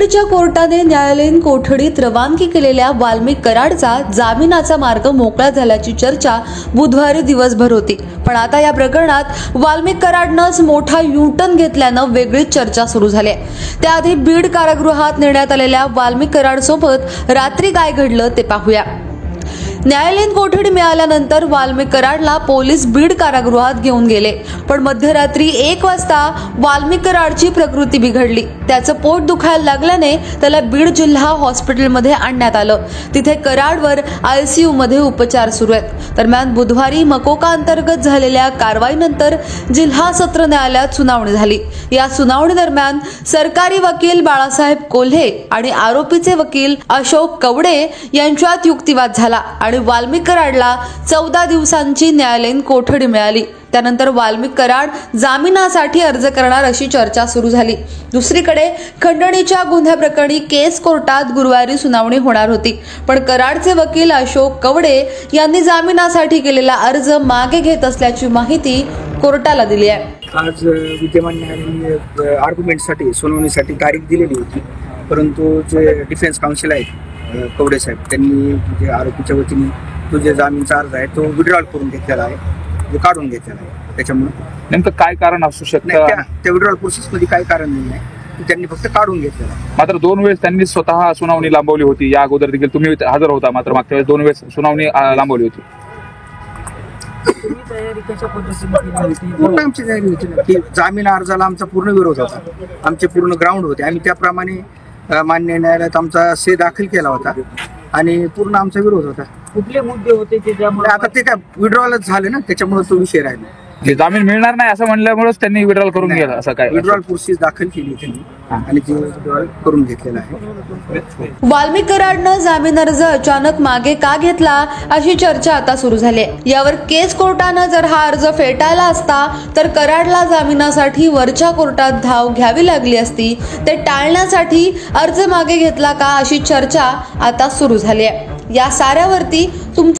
खंडणीच्या कोर्टाने न्यायालयीन कोठडीत रवानगी केलेल्या वाल्मिक कराडचा जामिनाचा मार्ग मोकळा झाल्याची चर्चा बुधवारी दिवसभर होती। पण आता या प्रकरणात वाल्मिक कराडनंच मोठा यूटर्न घेतल्यानं वेगळीच चर्चा सुरू झाली आहे। त्याआधी बीड कारागृहात नेण्यात आलेल्या वाल्मिक कराडसोबत रात्री काय घडलं ते पाहूया। न्यायालयीन कोठडी मिळाल्यानंतर वाल्मिक कराडला पोलीस बीड कारागृहात घेऊन गेले, पण मध्यरात्री 1 वाजता वाल्मिक कराडची प्रकृती बिघडली। त्याचं पोट दुखायला लागल्याने त्याला बीड जिल्हा हॉस्पिटलमध्ये आणण्यात आलं। तिथे कराडवर ICU मध्ये उपचार सुरू आहेत। दरम्यान बुधवारी मकोका अंतर्गत झालेल्या कारवाईनंतर जिल्हा सत्र न्यायालयात सुनावणी झाली। या सुनावणी दरम्यान सरकारी वकील बाळासाहेब कोल्हे आणि आरोपीचे वकील अशोक कवडे यांच्यात युक्तिवाद झाला आणि वाल्मिक कराडला 14 दिवसांची न्यायालयीन कोठडी मिळाली। त्यानंतर वाल्मिक कराड जामिनासाठी अर्ज करणार अशी चर्चा सुरू झाली। दुसरीकडे खंडणीच्या गुन्ह्याप्रकरणी केस कोर्टात गुरुवारी सुनावणी होणार होती, पण कराडचे वकील अशोक कवडे यांनी जामिनासाठी केलेला अर्ज मागे घेत असल्याची माहिती कोर्टाला दिली आहे। आज विद्यमान न्यायालयाने आर्ग्युमेंटसाठी सुनावणीसाठी तारीख दिलेली होती, परंतु जे डिफेन्स काउन्सिल आहेत कवडे साहेब त्यांनी जे आरोपीच्या वतीने तो जे जामीनचा अर्ज आहे तो विड्रॉल करून घेतलेला आहे, जो काढून घेतलेला आहे। त्याच्यामुळे नेमकं काय कारण असू शकतं? त्या विड्रॉल प्रोसेसमध्ये काही कारण नाही, त्यांनी फक्त काढून घेतलेला आहे। मात्र 2 वेळेस त्यांनी स्वतः सुनावणी लांबवली होती। या अगोदर देखील तुम्ही हजर होता, मात्र मागच्या वेळेस 2 वेळेस सुनावणी लांबवली होती। पूर्ण आमची तयारी होती ना की जामीन अर्जाला आमचा पूर्ण विरोध होता, आमचे पूर्ण ग्राउंड होते। आम्ही त्याप्रमाणे मान्य न्यायालयात आमचा से दाखल केला होता आणि पूर्ण आमचा विरोध होता। कुठले मुद्दे होते की ज्यामुळे आता ते काय विड्रॉलच झाले ना, त्याच्यामुळे तो विषय राहिला। जामीन मिळणार नाही असं म्हणल्यामुळेच त्यांनी विड्रॉल करून घेतला, असं काय? विड्रॉल प्रोसेस दाखल केली त्यांनी आणि ते विड्रॉल करून घेतलेला आहे। वाल्मिक कराडनं जामीन अर्ज अचानक मागे का घेतला अशी चर्चा आता सुरू झाली आहे। यावर केस कोर्टानं जर हा अर्ज फेटाळला असता तर कराडला जामिनासाठी वरच्या कोर्टात धाव घ्यावी लागली असती। ते टाळण्यासाठी अर्ज मागे घेतला का अशी चर्चा आता सुरू झाली आहे। या साऱ्यावरती